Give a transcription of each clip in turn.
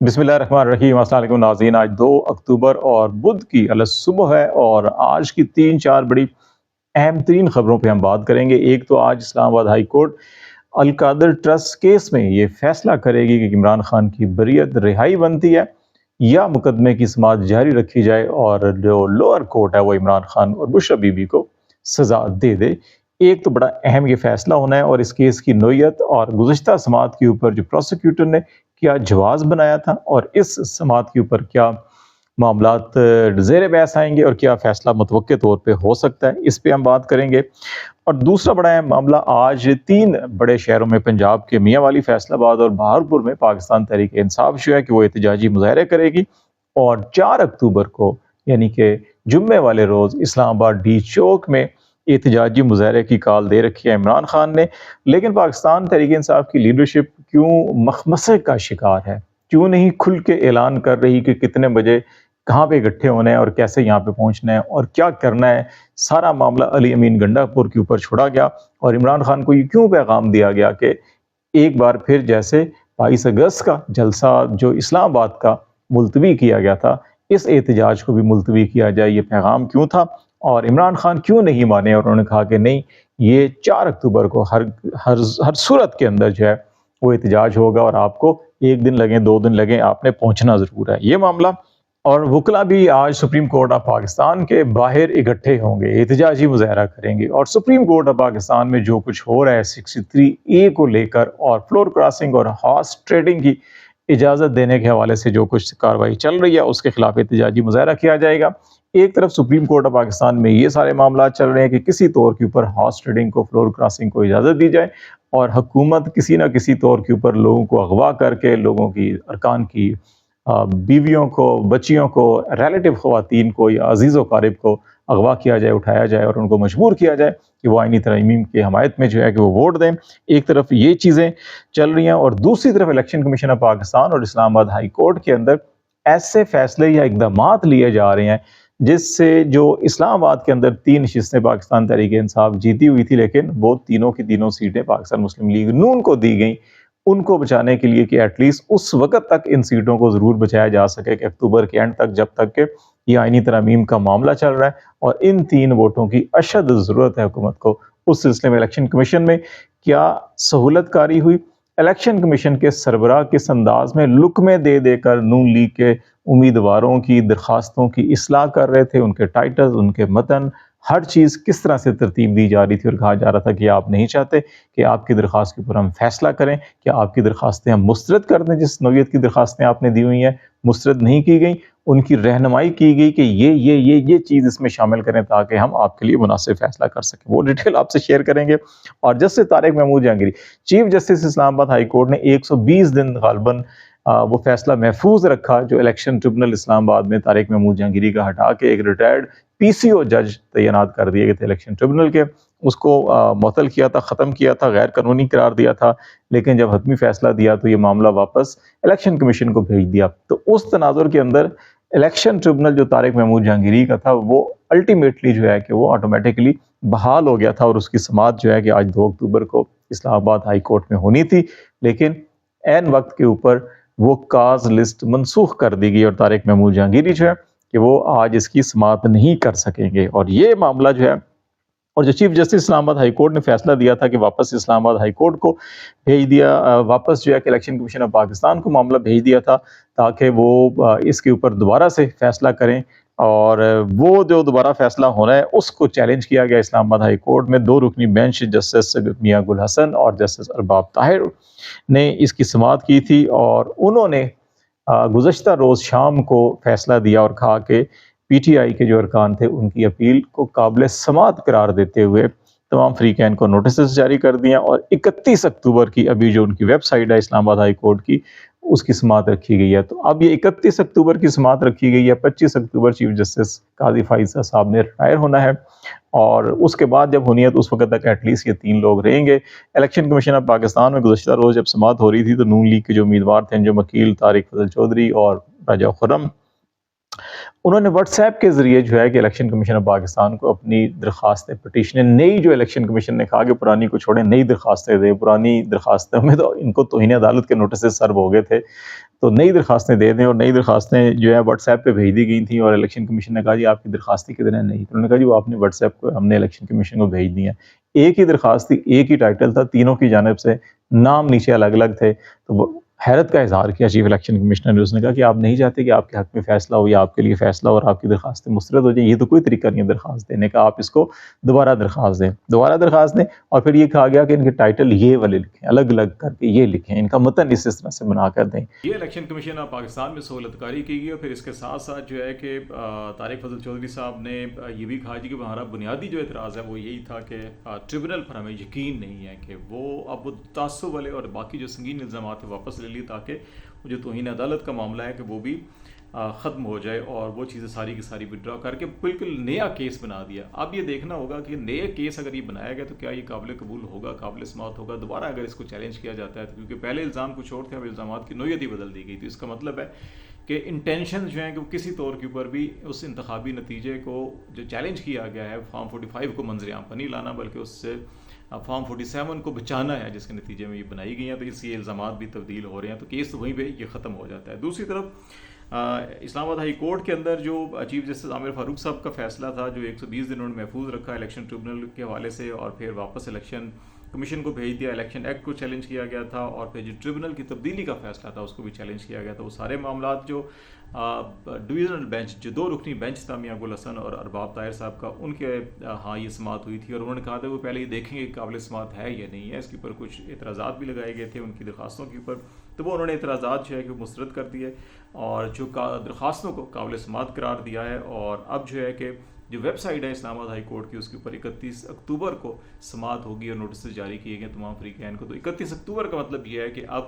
بسم اللہ الرحمن الرحیم۔ السلام علیکم ناظرین، آج 2 اکتوبر اور بدھ کی صبح ہے، اور آج کی 3-4 بڑی اہم ترین خبروں پہ ہم بات کریں گے۔ ایک تو آج اسلام آباد ہائی کورٹ القادر ٹرسٹ کیس میں یہ فیصلہ کرے گی کہ عمران خان کی بریت رہائی بنتی ہے یا مقدمے کی سماعت جاری رکھی جائے اور جو لوور کورٹ ہے وہ عمران خان اور بشرا بی بی کو سزا دے دے۔ ایک تو بڑا اہم یہ فیصلہ ہونا ہے، اور اس کیس کی نوعیت اور گزشتہ سماعت کے اوپر جو پروسیکیوٹر نے کیا جواز بنایا تھا، اور اس سماعت کے اوپر کیا معاملات زیر بحث آئیں گے اور کیا فیصلہ متوقع طور پہ ہو سکتا ہے، اس پہ ہم بات کریں گے۔ اور دوسرا بڑا اہم معاملہ، آج 3 بڑے شہروں میں پنجاب کے میاں والی، فیصل آباد اور بہاولپور میں پاکستان تحریک انصاف جو ہے کہ وہ احتجاجی مظاہرے کرے گی، اور 4 اکتوبر کو یعنی کہ جمعے والے روز اسلام آباد ڈی چوک میں احتجاجی مظاہرے کی کال دے رکھی ہے عمران خان نے۔ لیکن پاکستان تحریک انصاف کی لیڈرشپ کیوں مخمصے کا شکار ہے؟ کیوں نہیں کھل کے اعلان کر رہی کہ کتنے بجے کہاں پہ اکٹھے ہونا ہے اور کیسے یہاں پہ پہنچنا ہے اور کیا کرنا ہے؟ سارا معاملہ علی امین گنڈا پور کے اوپر چھوڑا گیا، اور عمران خان کو یہ کیوں پیغام دیا گیا کہ ایک بار پھر جیسے 22 اگست کا جلسہ جو اسلام آباد کا ملتوی کیا گیا تھا، اس احتجاج کو بھی ملتوی کیا جائے، یہ پیغام کیوں تھا؟ اور عمران خان کیوں نہیں مانے، اور انہوں نے کہا کہ نہیں، یہ 4 اکتوبر کو ہر صورت کے اندر جو ہے وہ احتجاج ہوگا، اور آپ کو 1 دن لگیں 2 دن لگیں، آپ نے پہنچنا ضرور ہے، یہ معاملہ۔ اور وکلا بھی آج سپریم کورٹ آف پاکستان کے باہر اکٹھے ہوں گے، احتجاجی مظاہرہ کریں گے، اور سپریم کورٹ آف پاکستان میں جو کچھ ہو رہا ہے 63A کو لے کر، اور فلور کراسنگ اور ہارس ٹریڈنگ کی اجازت دینے کے حوالے سے جو کچھ کارروائی چل رہی ہے اس کے خلاف احتجاجی مظاہرہ کیا جائے گا۔ ایک طرف سپریم کورٹ آف پاکستان میں یہ سارے معاملات چل رہے ہیں کہ کسی طور کے اوپر ہارس ٹریڈنگ کو، فلور کراسنگ کو اجازت دی جائے، اور حکومت کسی نہ کسی طور کے اوپر لوگوں کو اغوا کر کے، لوگوں کی ارکان کی بیویوں کو، بچیوں کو، ریلیٹو خواتین کو یا عزیز و قارب کو اغوا کیا جائے، اٹھایا جائے، اور ان کو مجبور کیا جائے کہ وہ آئینی ترامیم کی حمایت میں جو ہے کہ وہ ووٹ دیں۔ ایک طرف یہ چیزیں چل رہی ہیں، اور دوسری طرف الیکشن کمیشن آف پاکستان اور اسلام آباد ہائی کورٹ کے اندر ایسے فیصلے یا اقدامات لیے جا رہے ہیں جس سے جو اسلام آباد کے اندر 3 نشستیں پاکستان تحریک انصاف جیتی ہوئی تھی، لیکن وہ تینوں کی تینوں سیٹیں پاکستان مسلم لیگ نون کو دی گئیں، ان کو بچانے کے لیے کہ ایٹ لیسٹ اس وقت تک ان سیٹوں کو ضرور بچایا جا سکے کہ اکتوبر کے اینڈ تک، جب تک کہ یہ آئینی ترامیم کا معاملہ چل رہا ہے، اور ان 3 ووٹوں کی اشد ضرورت ہے حکومت کو۔ اس سلسلے میں الیکشن کمیشن میں کیا سہولت کاری ہوئی؟ الیکشن کمیشن کے سربراہ کس انداز میں لکمے دے دے کر نون لیگ کے امیدواروں کی درخواستوں کی اصلاح کر رہے تھے، ان کے ٹائٹل، ان کے متن، ہر چیز کس طرح سے ترتیب دی جا رہی تھی، اور کہا جا رہا تھا کہ آپ نہیں چاہتے کہ آپ کی درخواست کے اوپر ہم فیصلہ کریں، کہ آپ کی درخواستیں ہم مسترد کر دیں، جس نوعیت کی درخواستیں آپ نے دی ہوئی ہیں مسترد نہیں کی گئیں، ان کی رہنمائی کی گئی کہ یہ چیز اس میں شامل کریں تاکہ ہم آپ کے لیے مناسب فیصلہ کر سکیں۔ وہ ڈیٹیل آپ سے شیئر کریں گے۔ اور justice Tariq Mahmood Jahangiri, chief justice Islamabad high court نے 120 دن غالباً وہ فیصلہ محفوظ رکھا جو الیکشن ٹریبونل اسلام آباد میں طارق محمود جہانگیری کا ہٹا کے ایک ریٹائرڈ PCO جج تعینات کر دیے گئے تھے الیکشن ٹریبونل کے، اس کو معطل کیا تھا، ختم کیا تھا، غیر قانونی قرار دیا تھا، لیکن جب حتمی فیصلہ دیا تو یہ معاملہ واپس الیکشن کمیشن کو بھیج دیا۔ تو اس تناظر کے اندر الیکشن ٹریبونل جو طارق محمود جہانگیری کا تھا وہ الٹیمیٹلی جو ہے کہ وہ آٹومیٹکلی بحال ہو گیا تھا، اور اس کی سماعت جو ہے کہ آج 2 اکتوبر کو اسلام آباد ہائی کورٹ میں ہونی تھی، لیکن عین وقت کے اوپر وہ کاز لسٹ منسوخ کر دی گئی، اور طارق محمود جہانگیری جو ہے کہ وہ آج اس کی سماعت نہیں کر سکیں گے۔ اور یہ معاملہ جو ہے، اور جو chief justice Islamabad high court نے فیصلہ دیا تھا کہ واپس اسلام آباد ہائی کورٹ کو بھیج دیا، واپس جو ہے کہ الیکشن کمیشن آف پاکستان کو معاملہ بھیج دیا تھا تاکہ وہ اس کے اوپر دوبارہ سے فیصلہ کریں، اور وہ جو دوبارہ فیصلہ ہونا ہے اس کو چیلنج کیا گیا اسلام آباد ہائی کورٹ میں۔ 2 رکنی بینچ جسٹس میاں گل حسن اور جسٹس ارباب طاہر نے اس کی سماعت کی تھی، اور انہوں نے گزشتہ روز شام کو فیصلہ دیا اور کہا کہ PTI کے جو ارکان تھے ان کی اپیل کو قابل سماعت قرار دیتے ہوئے تمام فریقین کو نوٹسز جاری کر دیا، اور 31 اکتوبر کی ابھی جو ان کی ویب سائٹ ہے اسلام آباد ہائی کورٹ کی، اس کی سماعت رکھی گئی ہے۔ تو اب یہ 31 اکتوبر کی سماعت رکھی گئی ہے، 25 اکتوبر چیف جسٹس قاضی فائزہ صاحب نے ریٹائر ہونا ہے، اور اس کے بعد جب ہونی ہے تو اس وقت تک ایٹ لیسٹ یہ 3 لوگ رہیں گے۔ الیکشن کمیشن آف پاکستان میں گزشتہ روز جب سماعت ہو رہی تھی تو نون لیگ کے جو امیدوار تھے، جو وکیل طارق فضل چودھری اور راجہ خرم، انہوں نے واٹس ایپ کے ذریعے جو ہے کہ الیکشن کمیشن آف پاکستان کو اپنی درخواستیں پٹیشنیں نئی جو الیکشن کمیشن نے کہا کہ پرانی کو چھوڑیں نئی درخواستیں دیں، پرانی درخواستوں میں تو ان کو توہین عدالت کے نوٹسز سرو ہو گئے تھے، تو نئی درخواستیں دے دیں، اور نئی درخواستیں جو ہے واٹس ایپ پہ بھیج دی گئی تھیں، اور الیکشن کمیشن نے کہا جی آپ کی درخواستیں کدھر ہیں؟ نہیں، تو انہوں نے کہا جی وہ آپ نے واٹس ایپ کو ہم نے الیکشن کمیشن کو بھیج دی ہیں، ایک ہی درخواست تھی، ایک ہی ٹائٹل تھا، تینوں کی جانب سے نام نیچے الگ الگ تھے، تو وہ حیرت کا اظہار کیا چیف الیکشن کمشنر نے، اس نے کہا کہ آپ نہیں چاہتے کہ آپ کے حق میں فیصلہ ہو یا آپ کے لیے فیصلہ ہو اور آپ کی درخواستیں مسترد ہو جائیں، یہ تو کوئی طریقہ نہیں ہے درخواست دینے کا، آپ اس کو دوبارہ درخواست دیں، دوبارہ درخواست دیں، اور پھر یہ کہا گیا کہ ان کے ٹائٹل یہ والے لکھیں، الگ الگ کر کے یہ لکھیں، ان کا متن اس طرح سے بنا کر دیں۔ یہ الیکشن کمیشن آف پاکستان میں سہولت کاری کی گئی، اور پھر اس کے ساتھ ساتھ جو ہے کہ طارق فضل چودھری صاحب نے یہ بھی کہا جی کہ ہمارا بنیادی جو اعتراض ہے وہ یہی تھا کہ ٹریبونل پر ہمیں یقین نہیں ہے کہ وہ اب وہ تعصب والے اور باقی جو سنگین الزامات ہیں واپس لے لی، تاکہ جو توہین عدالت کا معاملہ ہے کہ وہ بھی ختم ہو جائے، اور وہ چیزیں ساری کی ساری وڈرا کر کے بالکل نیا کیس بنا دیا۔ اب یہ دیکھنا ہوگا کہ نئے کیس اگر یہ بنایا گیا تو کیا یہ قابل قبول ہوگا، قابل سماعت ہوگا دوبارہ اگر اس کو چیلنج کیا جاتا ہے، کیونکہ پہلے الزام کچھ اور تھے، اب الزامات کی نوعیت ہی بدل دی گئی، تو اس کا مطلب ہے کہ انٹینشن جو ہیں کہ وہ کسی طور کے اوپر بھی اس انتخابی نتیجے کو جو چیلنج کیا گیا ہے فارم 45 کو منظر عام پر نہیں لانا، بلکہ اس سے فارم 47 کو بچانا ہے، جس کے نتیجے میں یہ بنائی گئی ہیں، تو اس یہ الزامات بھی تبدیل ہو رہے ہیں، تو کیس وہیں پہ یہ ختم ہو جاتا ہے۔ دوسری طرف اسلام آباد ہائی کورٹ کے اندر جو چیف جسٹس عامر فاروق صاحب کا فیصلہ تھا، جو 120 دن انہوں نے محفوظ رکھا الیکشن ٹریبونل کے حوالے سے، اور پھر واپس الیکشن کمیشن کو بھیج دیا، الیکشن ایکٹ کو چیلنج کیا گیا تھا، اور پھر جو ٹریبونل کی تبدیلی کا فیصلہ تھا اس کو بھی چیلنج کیا گیا تھا، وہ سارے معاملات جو ڈویژنل بینچ جو 2 رکنی بینچ تھا میاں گل حسن اور ارباب طاہر صاحب کا، ان کے ہاں یہ سماعت ہوئی تھی، اور انہوں نے کہا تھا وہ پہلے یہ دیکھیں گے کہ قابل سماعت ہے یا نہیں ہے، اس کے اوپر کچھ اعتراضات بھی لگائے گئے تھے ان کی درخواستوں کے اوپر، تو وہ انہوں نے اعتراضات جو ہے کہ مسترد کر دیے، اور جو درخواستوں کو قابل سماعت قرار دیا ہے، اور اب جو ہے کہ جو ویب سائٹ ہے اسلام آباد ہائی کورٹ کی، اس کے اوپر 31 اکتوبر کو سماعت ہوگی، اور نوٹسز جاری کیے گئے تمام فریقین کو، تو 31 اکتوبر کا مطلب یہ ہے کہ اب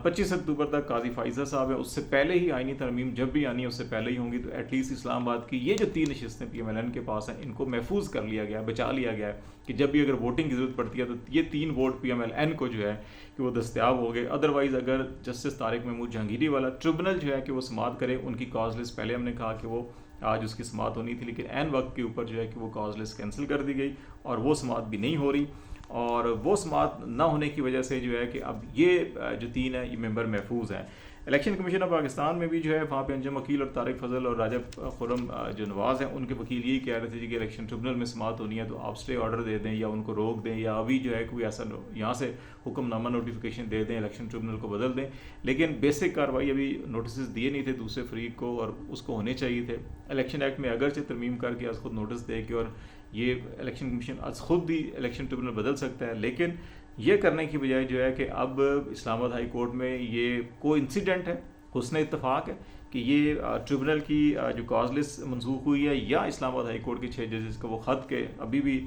25 اکتوبر تک قاضی فائزہ صاحب ہیں، اس سے پہلے ہی آئینی ترمیم جب بھی آنی ہے اس سے پہلے ہی ہوں گی، تو ایٹ لیسٹ اسلام آباد کی یہ جو 3 نشستیں پی ایم ایل این کے پاس ہیں، ان کو محفوظ کر لیا گیا ہے، بچا لیا گیا ہے کہ جب بھی اگر ووٹنگ کی ضرورت پڑتی ہے تو یہ 3 vote P M L N کو جو ہے کہ وہ دستیاب ہو گئے۔ ادروائز اگر جسٹس طارق محمود جہانگیری والا ٹریبونل جو ہے کہ وہ سماعت کرے، ان کی کاز لسٹ پہلے ہم نے کہا کہ وہ آج اس کی سماعت ہونی تھی، لیکن عین وقت کے اوپر جو ہے کہ وہ کاز لسٹ کینسل کر دی گئی، اور وہ سماعت بھی نہیں ہو رہی، اور وہ سماعت نہ ہونے کی وجہ سے جو ہے کہ اب یہ جو 3 ہیں یہ ممبر محفوظ ہیں۔ الیکشن کمیشن آف پاکستان میں بھی جو ہے وہاں پہ انجم وکیل اور طارق فضل اور راجب خرم جو نواز ہیں، ان کے وکیل یہی کہہ رہے تھے کہ الیکشن ٹریبونل میں سماعت ہونی ہے تو آپ اسٹے آرڈر دے دیں، یا ان کو روک دیں، یا ابھی جو ہے کوئی ایسا یہاں سے حکم نامہ نوٹیفیکیشن دے دیں، الیکشن ٹریبونل کو بدل دیں، لیکن بیسک کارروائی ابھی نوٹسز دیے نہیں تھے دوسرے فریق کو، اور اس کو ہونے چاہیے تھے۔ الیکشن ایکٹ میں اگرچہ ترمیم کر کے از خود نوٹس دے کے، اور یہ الیکشن کمیشن از خود بھی الیکشن ٹریبونل بدل سکتا ہے، لیکن یہ کرنے کی بجائے جو ہے کہ اب اسلام آباد ہائی کورٹ میں یہ کوئی انسیڈنٹ ہے، حسن اتفاق ہے کہ یہ ٹریبونل کی جو کاز لسٹ منسوخ ہوئی ہے، یا اسلام آباد ہائی کورٹ کے 6 ججز کا وہ خط کے ابھی بھی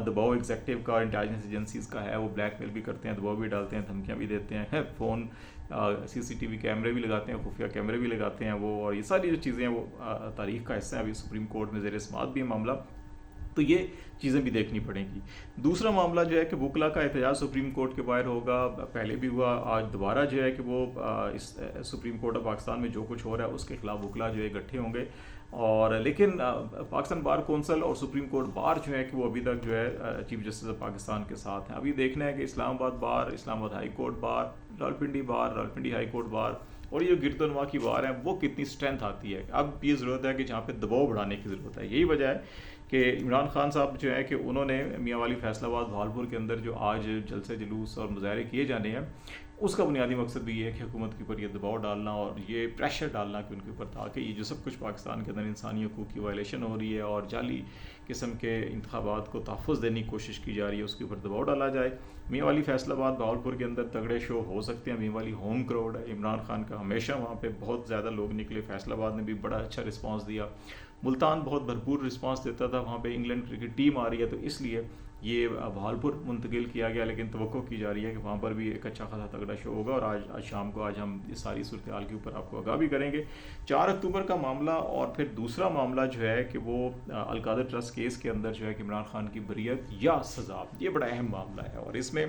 دباؤ ایگزیکٹو کا انٹیلیجنس ایجنسیز کا ہے، وہ بلیک میل بھی کرتے ہیں، دباؤ بھی ڈالتے ہیں، دھمکیاں بھی دیتے ہیں، فون CCTV کیمرے بھی لگاتے ہیں، خفیہ کیمرے بھی لگاتے ہیں وہ، اور یہ ساری جو چیزیں ہیں وہ تاریخ کا حصہ ہیں، ابھی سپریم کورٹ میں زیر سماعت بھی ہے معاملہ، تو یہ چیزیں بھی دیکھنی پڑیں گی۔ دوسرا معاملہ جو ہے کہ وکلا کا احتجاج سپریم کورٹ کے باہر ہوگا، پہلے بھی ہوا، آج دوبارہ جو ہے کہ وہ اس سپریم کورٹ آف پاکستان میں جو کچھ ہو رہا ہے اس کے خلاف وکلا جو ہے اکٹھے ہوں گے، اور لیکن پاکستان بار کونسل اور سپریم کورٹ بار جو ہے کہ وہ ابھی تک جو ہے چیف جسٹس آف پاکستان کے ساتھ ہیں۔ ابھی دیکھنا ہے کہ اسلام آباد بار، اسلام آباد ہائی کورٹ بار، راولپنڈی بار، راولپنڈی ہائی کورٹ بار، اور یہ گرد و نواح کی بار ہیں وہ کتنی اسٹرینتھ آتی ہے۔ اب یہ ضرورت ہے کہ جہاں پہ دباؤ بڑھانے کی ضرورت ہے، یہی وجہ ہے کہ عمران خان صاحب جو ہے کہ انہوں نے میاں والی فیصل آباد بھاولپور کے اندر جو آج جلسے جلوس اور مظاہرے کیے جانے ہیں، اس کا بنیادی مقصد بھی یہ ہے کہ حکومت کے اوپر یہ دباؤ ڈالنا اور یہ پریشر ڈالنا کہ ان کے اوپر تھا کہ یہ جو سب کچھ پاکستان کے اندر انسانی حقوق کی وائلیشن ہو رہی ہے اور جعلی قسم کے انتخابات کو تحفظ دینے کی کوشش کی جا رہی ہے، اس کے اوپر دباؤ ڈالا جائے۔ میاں والی فیصل آباد بھاولپور کے اندر تگڑے شو ہو سکتے ہیں، میاں والی ہوم کراؤڈ ہے، عمران خان کا ہمیشہ وہاں پہ بہت زیادہ لوگ نکلے، فیصل آباد نے بھی بڑا اچھا رسپانس دیا، ملتان بہت بھرپور رسپانس دیتا تھا، وہاں پہ انگلینڈ کرکٹ ٹیم آ رہی ہے تو اس لیے یہ بھاولپور منتقل کیا گیا، لیکن توقع کی جا رہی ہے کہ وہاں پر بھی ایک اچھا خاصا تگڑا شو ہوگا، اور آج شام کو ہم اس ساری صورتحال کے اوپر آپ کو آگاہ بھی کریں گے۔ 4 اکتوبر کا معاملہ، اور پھر دوسرا معاملہ جو ہے کہ وہ القادر ٹرسٹ کیس کے اندر جو ہے کہ عمران خان کی بریت یا سزا، یہ بڑا اہم معاملہ ہے، اور اس میں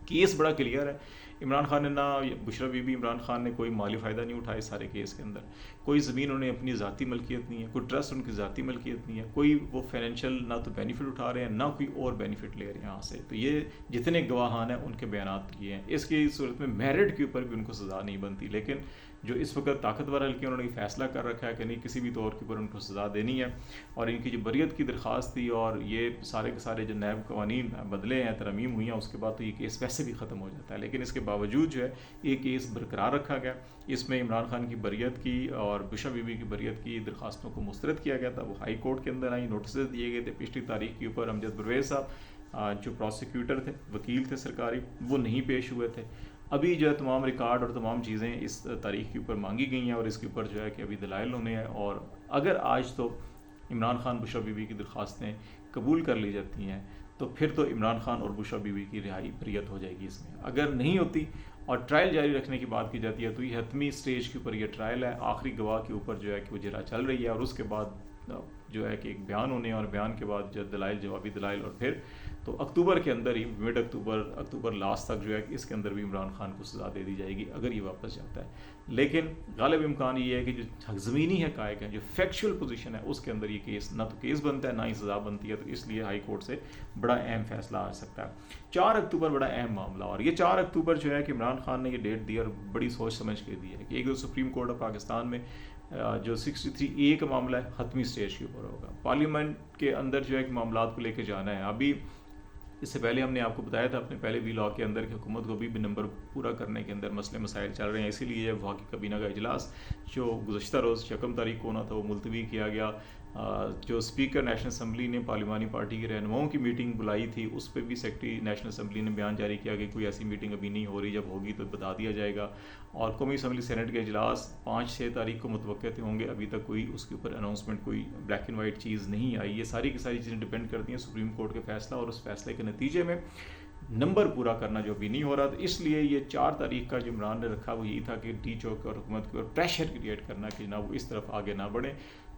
کیس بڑا کلیئر ہے۔ عمران خان نے نہ بشرا بی بی عمران خان نے کوئی مالی فائدہ نہیں اٹھایا اس سارے کیس کے اندر، کوئی زمین انہیں اپنی ذاتی ملکیت نہیں ہے، کوئی ٹرسٹ ان کی ذاتی ملکیت نہیں ہے، کوئی وہ فائنینشیل نہ تو بینیفٹ اٹھا رہے ہیں نہ کوئی اور بینیفٹ لے رہے ہیں یہاں سے. تو یہ جتنے گواہان ہیں ان کے بیانات یہ ہیں. اس کی صورت میں میرٹ کے اوپر بھی ان کو سزا نہیں بنتی، لیکن جو اس وقت طاقتور حلقے انہوں نے فیصلہ کر رکھا ہے کہ نہیں کسی بھی طور کے اوپر ان کو سزا دینی ہے، اور ان کی جو بریت کی درخواست تھی اور یہ سارے کے سارے جو نیب قوانین بدلے ہیں، ترمیم ہوئی ہیں، اس کے بعد تو یہ کیس ویسے بھی ختم ہو جاتا ہے. لیکن اس کے باوجود جو ہے یہ کیس برقرار رکھا گیا. اس میں عمران خان کی بریت کی اور بشرا بی بی کی بریت کی درخواستوں کو مسترد کیا گیا تھا. وہ ہائی کورٹ کے اندر آئی، نوٹسز دیے گئے تھے پچھلی تاریخ کے اوپر. امجد پرویز صاحب جو پروسیکیوٹر تھے، وکیل تھے سرکاری، وہ نہیں پیش ہوئے تھے. ابھی جو ہے تمام ریکارڈ اور تمام چیزیں اس تاریخ کے اوپر مانگی گئی ہیں، اور اس کے اوپر جو ہے کہ ابھی دلائل ہونے ہیں. اور اگر آج تو عمران خان بشرا بی بی کی درخواستیں قبول کر لی جاتی ہیں تو پھر تو عمران خان اور بشرا بی بی کی رہائی بریت ہو جائے گی. اس میں اگر نہیں ہوتی اور ٹرائل جاری رکھنے کی بات کی جاتی ہے تو یہ حتمی سٹیج کے اوپر یہ ٹرائل ہے. آخری گواہ کے اوپر جو ہے کہ وہ جرا چل رہی ہے، اور اس کے بعد جو ہے کہ ایک بیان ہونے، اور بیان کے بعد جو دلائل، جوابی دلائل، اور پھر تو اکتوبر کے اندر ہی، مڈ اکتوبر لاسٹ تک جو ہے کہ اس کے اندر بھی عمران خان کو سزا دے دی جائے گی اگر یہ واپس جاتا ہے. لیکن غالب امکان یہ ہے کہ جو زمینی حقائق ہیں، جو فیکچوئل پوزیشن ہے، اس کے اندر یہ کیس نہ تو کیس بنتا ہے نہ ہی سزا بنتی ہے. تو اس لیے ہائی کورٹ سے بڑا اہم فیصلہ آ سکتا ہے. 4 اکتوبر بڑا اہم معاملہ، اور یہ 4 اکتوبر جو ہے کہ عمران خان نے یہ ڈیٹ دی اور بڑی سوچ سمجھ کے دی ہے کہ ایک تو سپریم کورٹ آف پاکستان میں جو 63A کا معاملہ ہے حتمی سٹیج کے اوپر ہوگا. پارلیمنٹ کے اندر جو ہے کہ معاملات کو لے کے جانا ہے. ابھی اس سے پہلے ہم نے آپ کو بتایا تھا اپنے پہلے وی لاگ کے اندر کہ حکومت کو ابھی بھی نمبر پورا کرنے کے اندر مسئلے مسائل چل رہے ہیں. اسی لیے وفاقی کابینہ کا اجلاس جو گزشتہ روز 1 تاریخ کو ہونا تھا وہ ملتوی کیا گیا. جو اسپیکر نیشنل اسمبلی نے پارلیمانی پارٹی کے رہنماؤں کی میٹنگ بلائی تھی، اس پہ بھی سیکرٹری نیشنل اسمبلی نے بیان جاری کیا کہ کوئی ایسی میٹنگ ابھی نہیں ہو رہی، جب ہوگی تو بتا دیا جائے گا. اور قومی اسمبلی سینٹ کے اجلاس 5-6 تاریخ کو متوقع ہوں گے. ابھی تک کوئی اس کے اوپر اناؤنسمنٹ، کوئی بلیک اینڈ وائٹ چیز نہیں آئی. یہ ساری کی ساری چیزیں ڈپینڈ کرتی ہیں سپریم کورٹ کے فیصلہ، اور اس فیصلے کے نتیجے میں نمبر پورا کرنا جو بھی نہیں ہو رہا. تو اس لیے یہ 4 تاریخ کا جو عمران نے رکھا وہ یہی تھا کہ ڈی چوک اور حکومت کے اوپر پریشر کریٹ کرنا کہ نہ وہ اس طرف آگے نہ بڑھیں.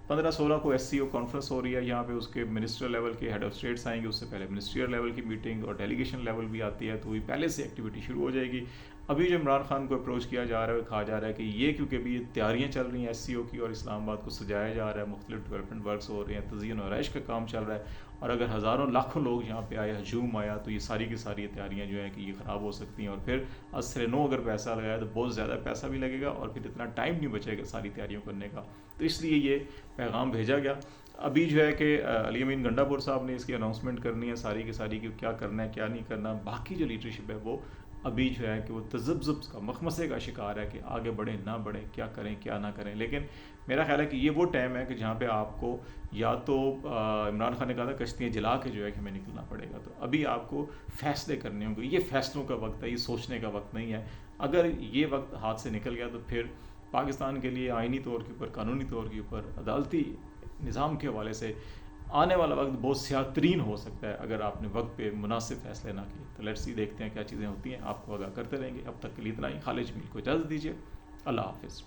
15-16 کو SCO کانفرنس ہو رہی ہے یہاں پہ، اس کے منسٹر لیول کے ہیڈ آف اسٹیٹس آئیں گے. اس سے پہلے منسٹریل لیول کی میٹنگ اور ڈیلیگیشن لیول بھی آتی ہے، تو وہی پہلے سے ایکٹیویٹی شروع ہو جائے گی. ابھی جو عمران خان کو اپروچ کیا جا رہا ہے، کہا جا رہا ہے کہ یہ کیونکہ ابھی یہ تیاریاں چل رہی ہیں SCO کی، اور اسلام آباد کو سجایا جا رہا ہے، مختلف ڈیولپمنٹ ورکس ہو رہے ہیں، تزئین و آرائش کا کام چل رہا ہے، اور اگر ہزاروں لاکھوں لوگ یہاں پہ آئے، ہجوم آیا، تو یہ ساری کی ساری تیاریاں جو ہیں کہ یہ خراب ہو سکتی ہیں. اور پھر اثر نو اگر پیسہ لگایا تو بہت زیادہ پیسہ بھی لگے گا، اور پھر اتنا ٹائم نہیں بچے گا ساری تیاریوں کرنے کا. تو اس لیے یہ پیغام بھیجا گیا. ابھی جو ہے کہ علی امین گنڈا پور صاحب نے اس کی اناؤنسمنٹ کرنی ہے ساری کی ساری کہ کیا کرنا ہے کیا نہیں کرنا. باقی جو لیڈرشپ ہے وہ ابھی جو ہے کہ وہ تذبذب کا، مخمصے کا شکار ہے کہ آگے بڑھیں نہ بڑھیں، کیا کریں کیا نہ کریں. لیکن میرا خیال ہے کہ یہ وہ ٹائم ہے کہ جہاں پہ آپ کو یا تو عمران خان نے کہا تھا کشتیاں جلا کے جو ہے کہ ہمیں نکلنا پڑے گا. تو ابھی آپ کو فیصلے کرنے ہوں گے. یہ فیصلوں کا وقت ہے، یہ سوچنے کا وقت نہیں ہے. اگر یہ وقت ہاتھ سے نکل گیا تو پھر پاکستان کے لیے آئینی طور کے اوپر، قانونی طور کے اوپر، عدالتی نظام کے حوالے سے آنے والا وقت بہت سیاہ ترین ہو سکتا ہے اگر آپ نے وقت پہ مناسب فیصلے نہ کیے. تو لیٹس سی، دیکھتے ہیں کیا چیزیں ہوتی ہیں، آپ کو آگاہ کرتے رہیں گے. اب تک کے لیے اتنا ہی. خالد جمیل کو اجازت دیجیے. اللہ حافظ.